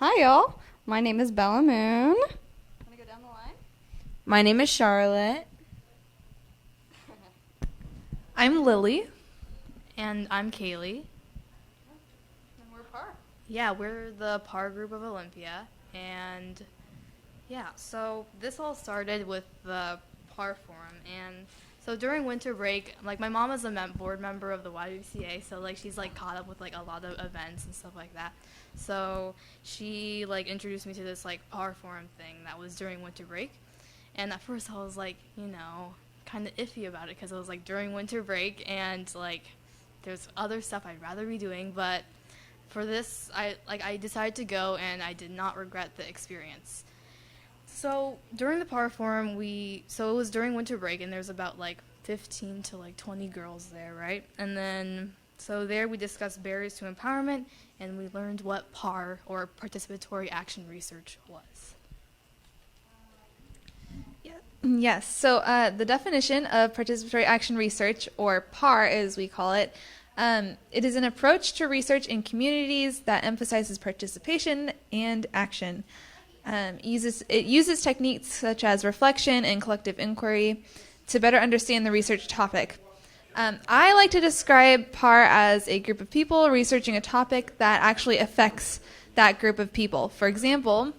Hi, y'all. My name is Bella Moon. Want to go down the line? My name is Charlotte. I'm Lily. And I'm Kaylee. And we're PAR. Yeah, we're the PAR group of Olympia. And yeah, so this all started with the PAR forum. And so during winter break, like my mom is a board member of the YWCA, so like she's like caught up with like a lot of events and stuff like that. So she like introduced me to this like PAR forum thing that was during winter break. And at first I was like, kind of iffy about it because it was like during winter break and like there's other stuff I'd rather be doing, but for this I decided to go and I did not regret the experience. So during the PAR forum, it was during winter break and there's about like 15 to like 20 girls there, right? And then so there we discussed barriers to empowerment and we learned what PAR or Participatory Action Research was. Yes, so the definition of participatory action research, or PAR as we call it, it is an approach to research in communities that emphasizes participation and action. It uses techniques such as reflection and collective inquiry to better understand the research topic. I like to describe PAR as a group of people researching a topic that actually affects that group of people. For example,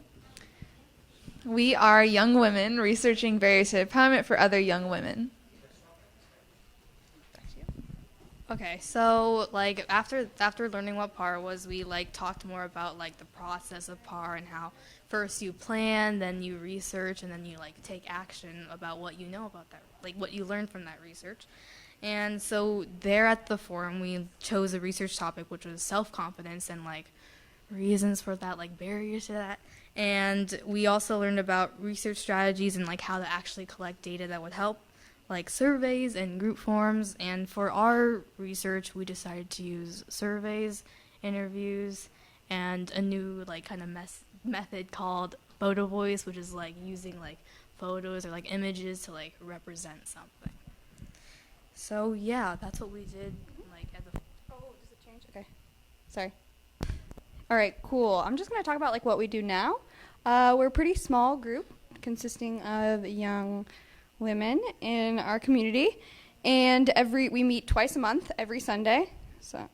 we are young women researching barriers to empowerment for other young women. Okay, so like after learning what PAR was, we like talked more about like the process of PAR and how first you plan, then you research, and then you like take action about what you know about that, like what you learned from that research. And so there at the forum, we chose a research topic which was self-confidence and like reasons for that, like barriers to that. And we also learned about research strategies and like how to actually collect data that would help, like surveys and group forums. And for our research, we decided to use surveys, interviews, and a new like kind of method called photo voice, which is like using like photos or like images to like represent something. So yeah, that's what we did like at the. Oh, does it change? Okay. Sorry. All right, cool. I'm just going to talk about like what we do now. We're a pretty small group consisting of young women in our community, and we meet twice a month every Sunday. So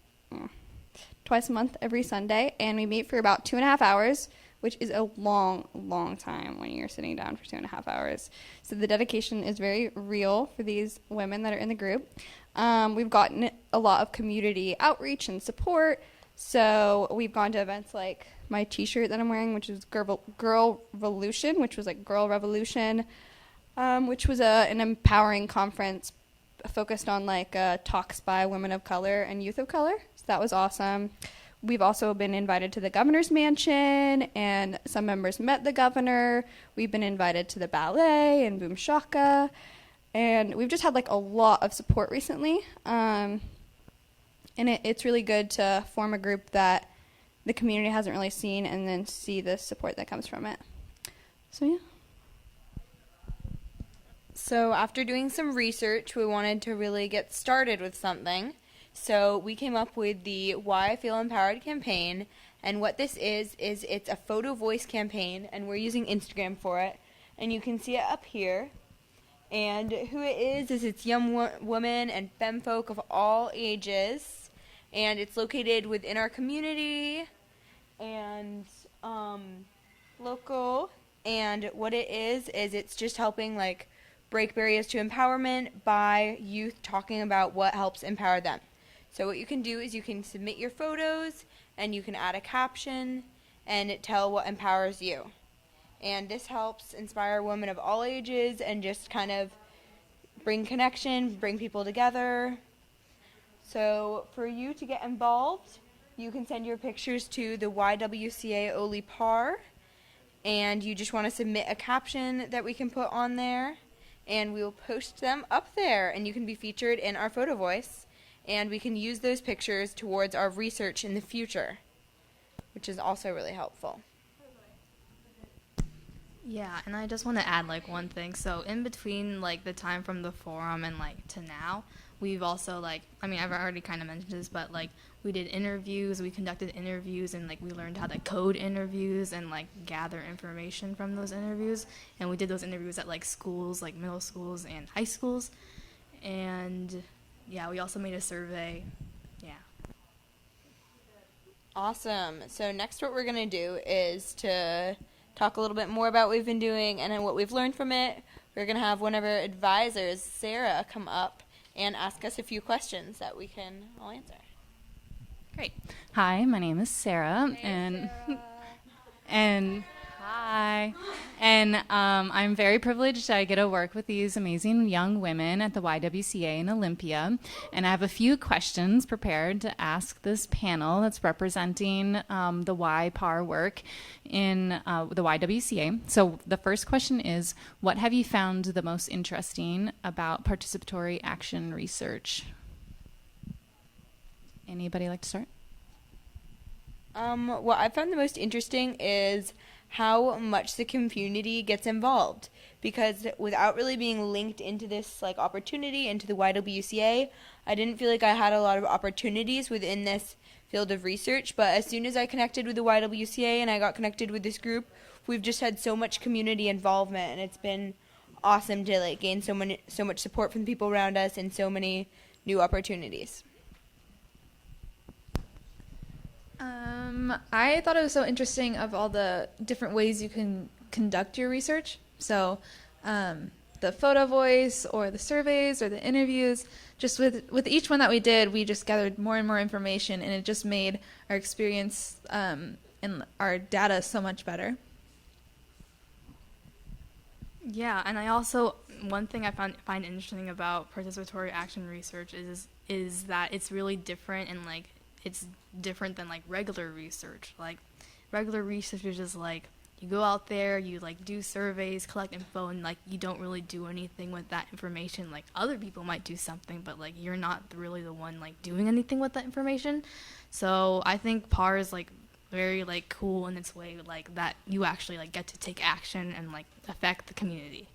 twice a month every Sunday, and we meet for about 2.5 hours, which is a long time when you're sitting down for 2.5 hours. So the dedication is very real for these women that are in the group. We've gotten a lot of community outreach and support. So we've gone to events like my t-shirt that I'm wearing, which is Girl Revolution, which was like Girl Revolution, which was an empowering conference focused on like talks by women of color and youth of color. So that was awesome. We've also been invited to the governor's mansion, and some members met the governor. We've been invited to the ballet and Boom Shaka, and we've just had like a lot of support recently. And it's really good to form a group that the community hasn't really seen and then see the support that comes from it. So, yeah. So after doing some research, we wanted to really get started with something. So we came up with the Why I Feel Empowered campaign. And what this is it's a photo voice campaign, and we're using Instagram for it. And you can see it up here. And who it is it's young women and femme folk of all ages. And it's located within our community and local. And what it is it's just helping like break barriers to empowerment by youth talking about what helps empower them. So what you can do is you can submit your photos and you can add a caption and tell what empowers you. And this helps inspire women of all ages and just kind of bring connection, bring people together. So for you to get involved, you can send your pictures to the YWCA Oli PAR, and you just want to submit a caption that we can put on there, and we will post them up there, and you can be featured in our photo voice, and we can use those pictures towards our research in the future, which is also really helpful. Yeah, and I just want to add like one thing. So in between like the time from the forum and like to now, we've also like, I mean, I've already kind of mentioned this, but like we did interviews, we conducted interviews, and like we learned how to code interviews and like gather information from those interviews. And we did those interviews at like schools, like middle schools and high schools. And yeah, we also made a survey. Yeah. Awesome. So next what we're going to do is to talk a little bit more about what we've been doing and then what we've learned from it. We're going to have one of our advisors, Sarah, come up and ask us a few questions that we can all answer. Great. Hi, my name is Sarah, and hi, and I'm very privileged. I get to work with these amazing young women at the YWCA in Olympia, and I have a few questions prepared to ask this panel that's representing the YPAR work in the YWCA. So the first question is, what have you found the most interesting about participatory action research? Anybody like to start? What I found the most interesting is how much the community gets involved, because without really being linked into this like opportunity, into the YWCA, I didn't feel like I had a lot of opportunities within this field of research. But as soon as I connected with the YWCA and I got connected with this group, we've just had so much community involvement, and it's been awesome to like gain so much support from the people around us and so many new opportunities. I thought it was so interesting of all the different ways you can conduct your research. So the photo voice or the surveys or the interviews, just with each one that we did, we just gathered more and more information, and it just made our experience and our data so much better. Yeah, and I also, one thing I find interesting about participatory action research is that it's really different, and like it's different than like regular research. Like regular research is just like you go out there, you like do surveys, collect info, and like you don't really do anything with that information. Like other people might do something, but like you're not really the one like doing anything with that information. So I think PAR is like very like cool in its way, like that you actually like get to take action and like affect the community.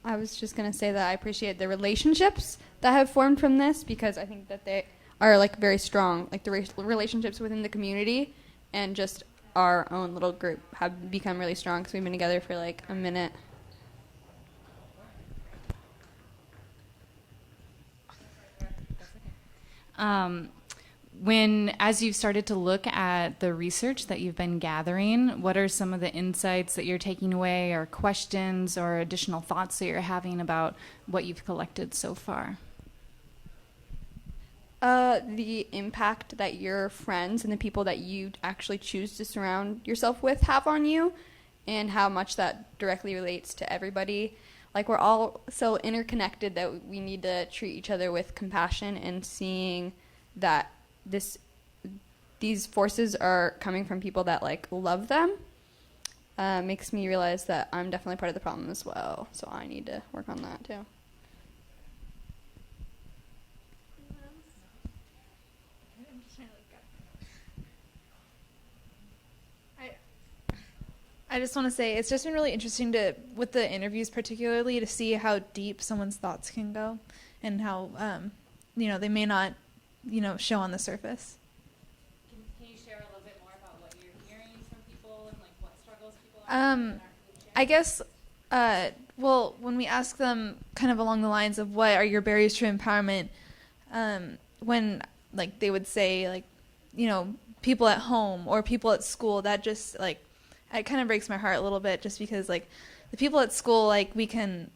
I was just going to say that I appreciate the relationships that have formed from this, because I think that they are like very strong, like the relationships within the community and just our own little group have become really strong because we've been together for like a minute. As you've started to look at the research that you've been gathering, what are some of the insights that you're taking away, or questions or additional thoughts that you're having about what you've collected so far? The impact that your friends and the people that you actually choose to surround yourself with have on you, and how much that directly relates to everybody. Like, we're all so interconnected that we need to treat each other with compassion, and seeing that these forces are coming from people that like love them makes me realize that I'm definitely part of the problem as well. So I need to work on that too. I just want to say it's just been really interesting with the interviews particularly, to see how deep someone's thoughts can go, and how they may not show on the surface. Can you share a little bit more about what you're hearing from people and like what struggles people are I guess, when we ask them kind of along the lines of what are your barriers to empowerment, when like they would say like, people at home or people at school, that just like, it kind of breaks my heart a little bit, just because like the people at school, like we can,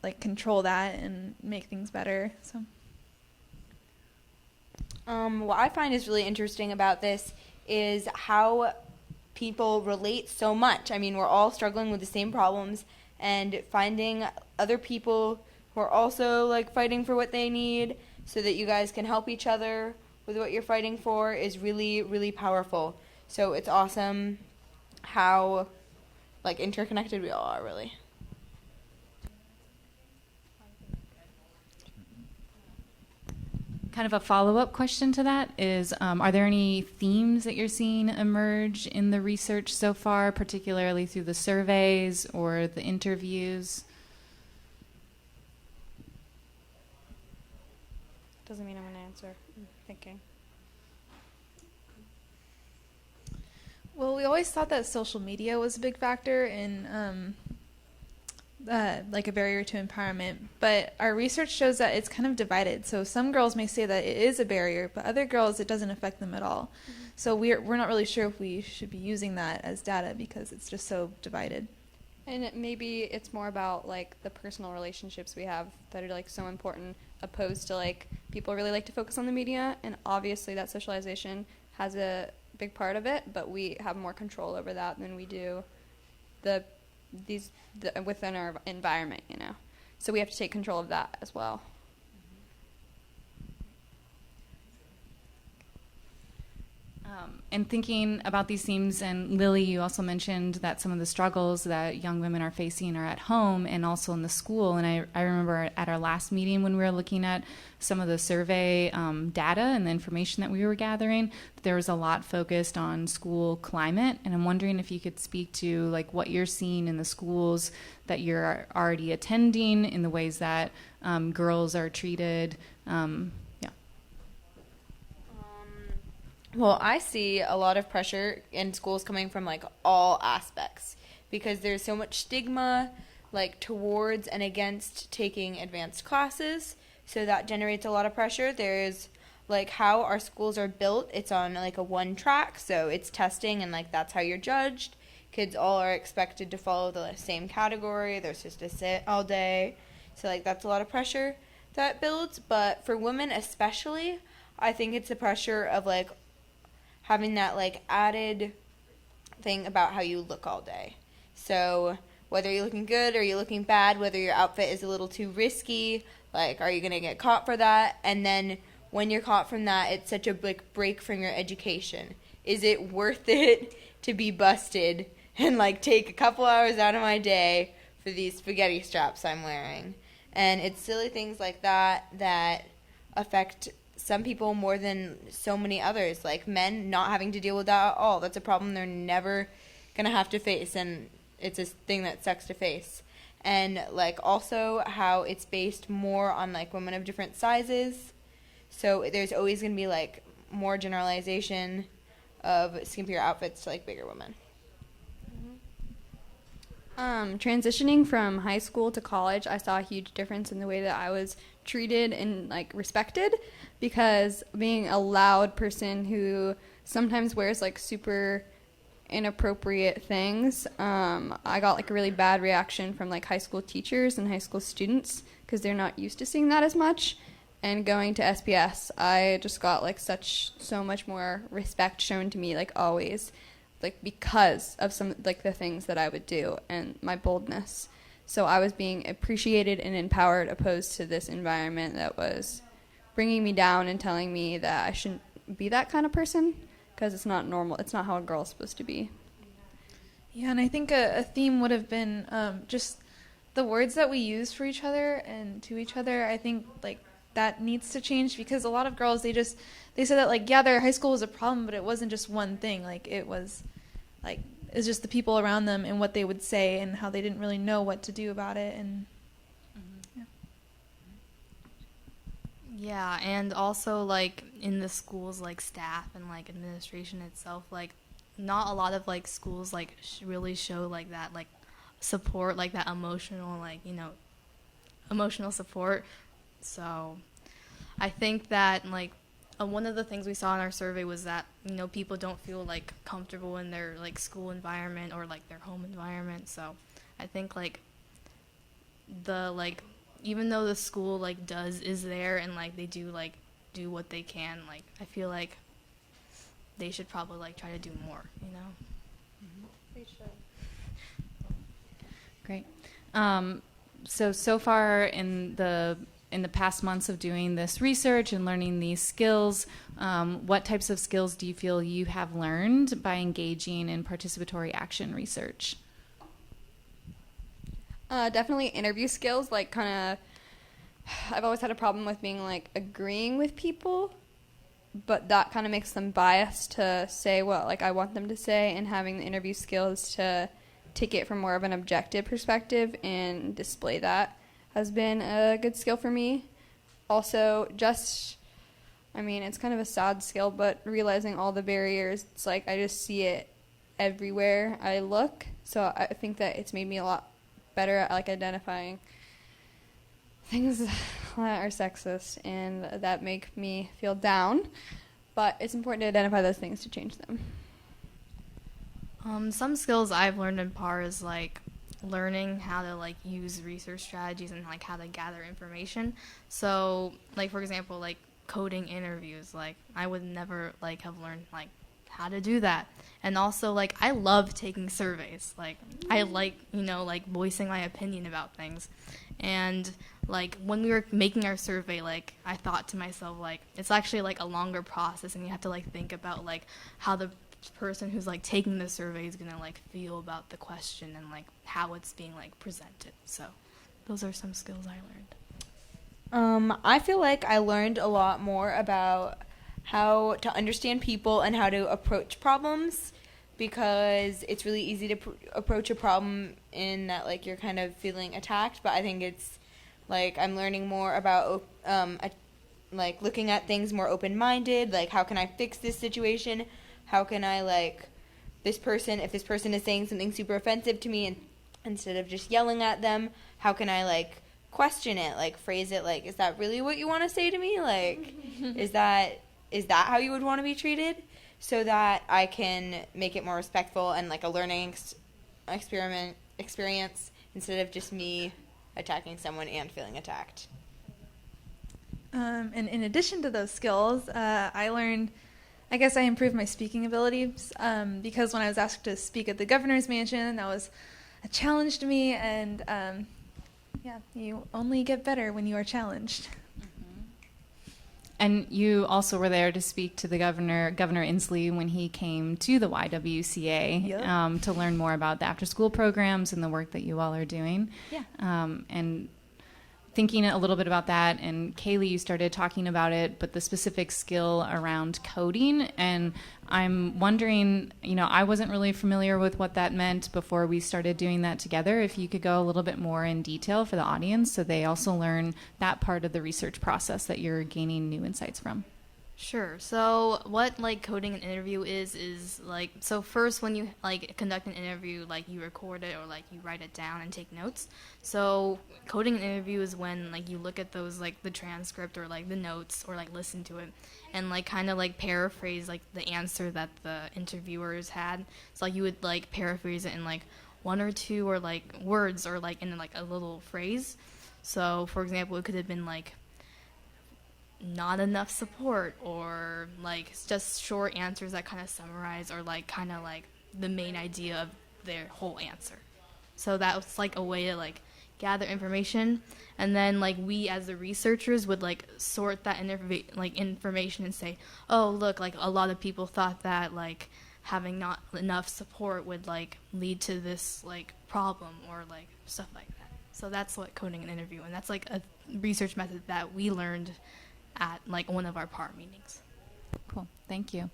like control that and make things better. So. What I find is really interesting about this is how people relate so much. I mean, we're all struggling with the same problems, and finding other people who are also like fighting for what they need so that you guys can help each other with what you're fighting for is really, really powerful. So it's awesome how like interconnected we all are, really. kind of a follow-up question to that is, are there any themes that you're seeing emerge in the research so far, particularly through the surveys or the interviews? Doesn't mean I'm going to answer. I'm thinking. Well, we always thought that social media was a big factor in like a barrier to empowerment, but our research shows that it's kind of divided. So some girls may say that it is a barrier, but other girls it doesn't affect them at all. Mm-hmm. So we're not really sure if we should be using that as data because it's just so divided. And maybe it's more about like the personal relationships we have that are like so important, opposed to like people really like to focus on the media, and obviously that socialization has a big part of it, but we have more control over that than we do within our environment, you know. So we have to take control of that as well. And thinking about these themes, and Lily, you also mentioned that some of the struggles that young women are facing are at home and also in the school. And I remember at our last meeting when we were looking at some of the survey data and the information that we were gathering, there was a lot focused on school climate. And I'm wondering if you could speak to like what you're seeing in the schools that you're already attending, in the ways that girls are treated. Well, I see a lot of pressure in schools coming from like all aspects, because there's so much stigma like towards and against taking advanced classes, so that generates a lot of pressure. There's like how our schools are built, it's on like a one track, so it's testing and like that's how you're judged. Kids all are expected to follow the same category, they're supposed to sit all day, so like that's a lot of pressure that builds. But for women especially, I think it's the pressure of like having that like added thing about how you look all day. So whether you're looking good or you're looking bad, whether your outfit is a little too risky, like are you going to get caught for that? And then when you're caught from that, it's such a big break from your education. Is it worth it to be busted and like take a couple hours out of my day for these spaghetti straps I'm wearing? And it's silly things like that that affect some people more than so many others, like men not having to deal with that at all. That's a problem they're never going to have to face, and it's a thing that sucks to face. And like also how it's based more on like women of different sizes, so there's always going to be like more generalization of skimpier outfits to like bigger women. Transitioning from high school to college, I saw a huge difference in the way that I was treated and like respected, because being a loud person who sometimes wears like super inappropriate things, I got like a really bad reaction from like high school teachers and high school students because they're not used to seeing that as much. And going to SPS, I just got like so much more respect shown to me, like always, like because of some like the things that I would do and my boldness. So I was being appreciated and empowered, opposed to this environment that was bringing me down and telling me that I shouldn't be that kind of person because it's not normal. It's not how a girl's supposed to be. Yeah, and I think a theme would have been just the words that we use for each other and to each other. I think like that needs to change, because a lot of girls, they said that like, yeah, their high school was a problem, but it wasn't just one thing. Like it was like, it's just the people around them and what they would say and how they didn't really know what to do about it. And yeah, and also like in the schools, like staff and like administration itself, like not a lot of like schools like really show like that like support, like that emotional, like, you know, emotional support. So I think that like one of the things we saw in our survey was that, you know, people don't feel like comfortable in their like school environment or like their home environment. So I think like the like, even though the school like is there and like they do what they can, like I feel like they should probably like try to do more, you know. They should. Great. So far in the past months of doing this research and learning these skills, what types of skills do you feel you have learned by engaging in participatory action research? Definitely interview skills, like kind of I've always had a problem with being like agreeing with people, but that kind of makes them biased to say what like I want them to say, and having the interview skills to take it from more of an objective perspective and display that has been a good skill for me. Also, it's kind of a sad skill, but realizing all the barriers, it's like I just see it everywhere I look. So I think that it's made me a lot better at like identifying things that are sexist and that make me feel down. But it's important to identify those things to change them. Some skills I've learned in PAR is like learning how to like use research strategies and like how to gather information. So like for example, like coding interviews, like I would never like have learned like how to do that. And also like I love taking surveys. Like I like, like voicing my opinion about things. And like when we were making our survey, like I thought to myself like it's actually like a longer process, and you have to like think about like how the person who's like taking the survey is gonna like feel about the question and like how it's being like presented. So those are some skills I learned. I feel like I learned a lot more about how to understand people and how to approach problems, because it's really easy to approach a problem in that like you're kind of feeling attacked, but I think it's like I'm learning more about like looking at things more open-minded, like how can I fix this situation? How can I like if this person is saying something super offensive to me, and instead of just yelling at them, how can I like question it, like phrase it like, is that really what you want to say to me? Like, is that how you would want to be treated? So that I can make it more respectful and like a learning experience instead of just me attacking someone and feeling attacked. And in addition to those skills, I improved my speaking abilities because when I was asked to speak at the governor's mansion, that was a challenge to me, and you only get better when you are challenged. And you also were there to speak to the Governor Inslee, when he came to the YWCA. Yep. To learn more about the after-school programs and the work that you all are doing. Yeah. And thinking a little bit about that, and Kaylee, you started talking about it, but the specific skill around coding, and I'm wondering, I wasn't really familiar with what that meant before we started doing that together. If you could go a little bit more in detail for the audience so they also learn that part of the research process that you're gaining new insights from. Sure. So what like coding an interview is like, so first when you like conduct an interview, like you record it or like you write it down and take notes. So coding an interview is when like you look at those like the transcript or like the notes or like listen to it and like kind of like paraphrase like the answer that the interviewers had. So like you would like paraphrase it in like one or two or like words or like in like a little phrase. So for example, it could have been like not enough support, or like just short answers that kind of summarize or like kind of like the main idea of their whole answer. So that was like a way to like gather information, and then like we as the researchers would like sort that information and say, oh look, like a lot of people thought that like having not enough support would like lead to this like problem or like stuff like that. So that's what coding an interview, and that's like a research method that we learned at like one of our PAR meetings. Cool, thank you.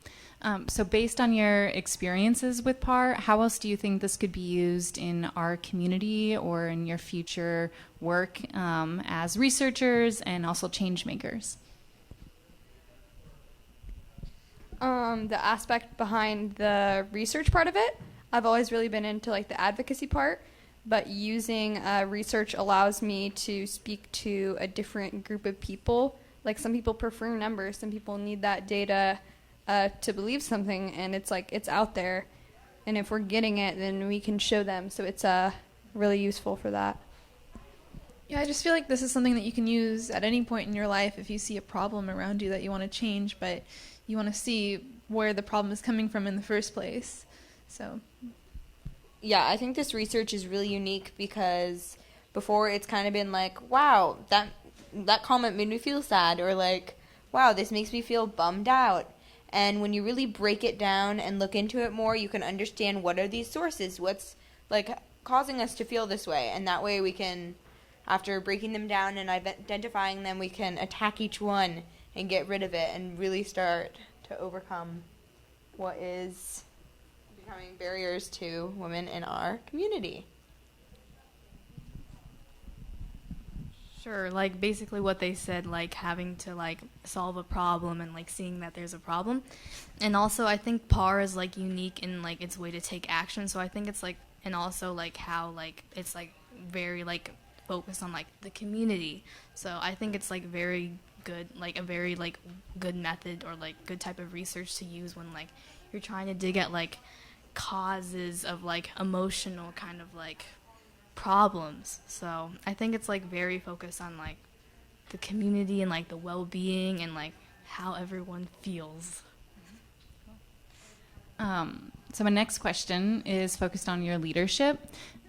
So based on your experiences with PAR, how else do you think this could be used in our community or in your future work as researchers and also change makers? The aspect behind the research part of it, I've always really been into like the advocacy part, but using research allows me to speak to a different group of people. Like some people prefer numbers, some people need that data to believe something, and it's like it's out there, and if we're getting it, then we can show them. So it's really useful for that. Yeah, I just feel like this is something that you can use at any point in your life if you see a problem around you that you want to change, but you want to see where the problem is coming from in the first place. So Yeah, I think this research is really unique because before it's kind of been like, wow, that comment made me feel sad, or like, wow, this makes me feel bummed out. And when you really break it down and look into it more, you can understand what are these sources, what's like causing us to feel this way, and that way we can after breaking them down and identifying them, we can attack each one and get rid of it and really start to overcome what is becoming barriers to women in our community. Sure, like basically what they said, like having to like solve a problem and like seeing that there's a problem. And also I think PAR is like unique in like its way to take action. So I think it's like, and also like how like it's like very like focused on like the community. So I think it's like very good, like a very like good method or like good type of research to use when like you're trying to dig at like causes of like emotional kind of like problems. So I think it's like very focused on like the community and like the well-being and like how everyone feels. So my next question is focused on your leadership,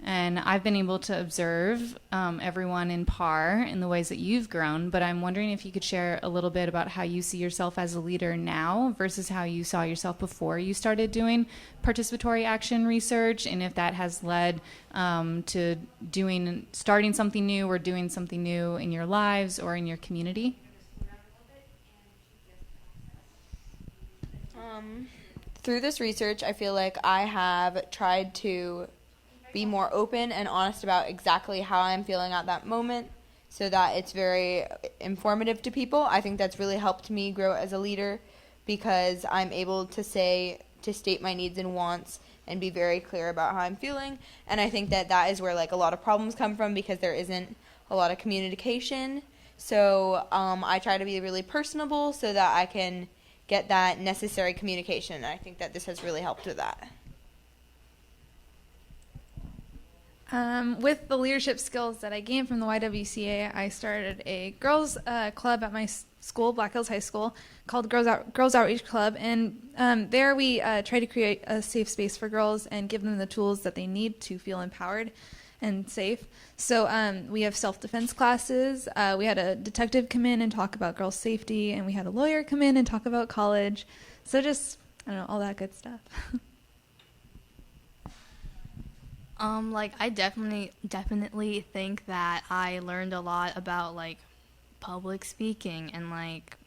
and I've been able to observe everyone in PAR in the ways that you've grown, but I'm wondering if you could share a little bit about how you see yourself as a leader now versus how you saw yourself before you started doing participatory action research, and if that has led to starting something new or doing something new in your lives or in your community. Through this research, I feel like I have tried to be more open and honest about exactly how I'm feeling at that moment so that it's very informative to people. I think that's really helped me grow as a leader because I'm able to state my needs and wants and be very clear about how I'm feeling. And I think that is where like a lot of problems come from because there isn't a lot of communication. So I try to be really personable so that I can get that necessary communication. And I think that this has really helped with that. With the leadership skills that I gained from the YWCA, I started a girls club at my school, Black Hills High School, called Girls Outreach Club. And there we try to create a safe space for girls and give them the tools that they need to feel empowered and safe. So we have self-defense classes. We had a detective come in and talk about girls' safety, and we had a lawyer come in and talk about college. So just, I don't know, all that good stuff. Like I definitely think that I learned a lot about like public speaking and like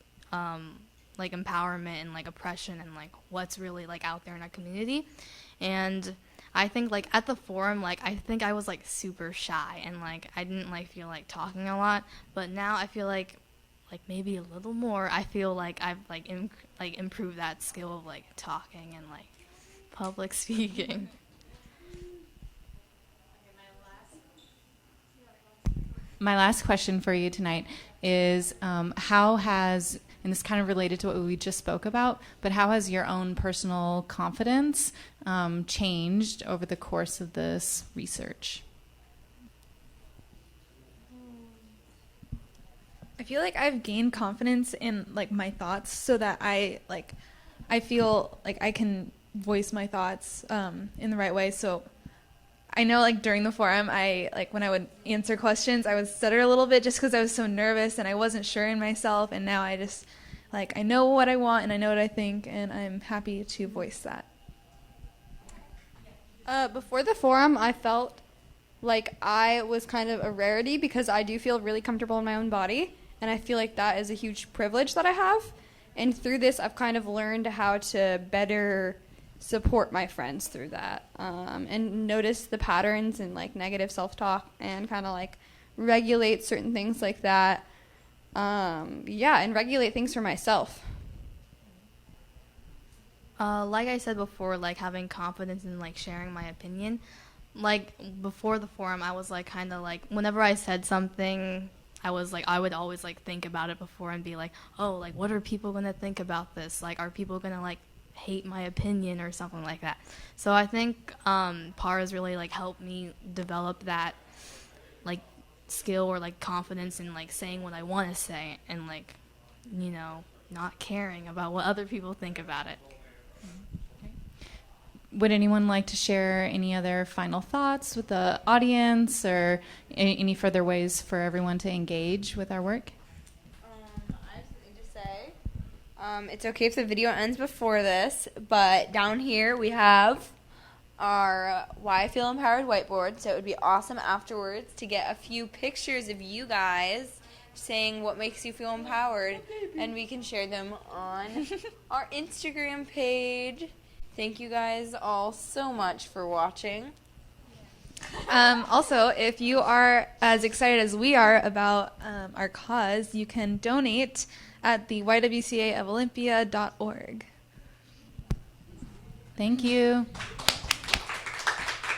empowerment and like oppression and like what's really like out there in our community. And I think like at the forum, like I think I was like super shy and like I didn't like feel like talking a lot, but now I feel like maybe a little more. I feel like I've like improved that skill of like talking and like public speaking. My last question for you tonight is how has, and this is kind of related to what we just spoke about, but how has your own personal confidence changed over the course of this research? I feel like I've gained confidence in like my thoughts so that I feel like I can voice my thoughts in the right way. So I know like during the forum, when I would answer questions, I would stutter a little bit just because I was so nervous and I wasn't sure in myself. And now I just I know what I want and I know what I think, and I'm happy to voice that. Before the forum, I felt like I was kind of a rarity because I do feel really comfortable in my own body, and I feel like that is a huge privilege that I have. And through this, I've kind of learned how to better support my friends through that, and notice the patterns and like negative self-talk and kind of like regulate certain things like that. And regulate things for myself. Like I said before, like having confidence in like sharing my opinion. Like before the forum, I was like kind of like whenever I said something, I would always like think about it before and be like, oh, like what are people gonna think about this? Like, are people gonna like hate my opinion or something like that? So I think PAR has really like helped me develop that like skill or like confidence in like saying what I want to say and like, you know, not caring about what other people think about it. Would anyone like to share any other final thoughts with the audience or any further ways for everyone to engage with our work? I have something to say. It's okay if the video ends before this, but down here we have our Why I Feel Empowered whiteboard, so it would be awesome afterwards to get a few pictures of you guys saying what makes you feel empowered, and we can share them on our Instagram page. Thank you guys all so much for watching. Also, if you are as excited as we are about our cause, you can donate at the YWCA of Olympia.org. Thank you.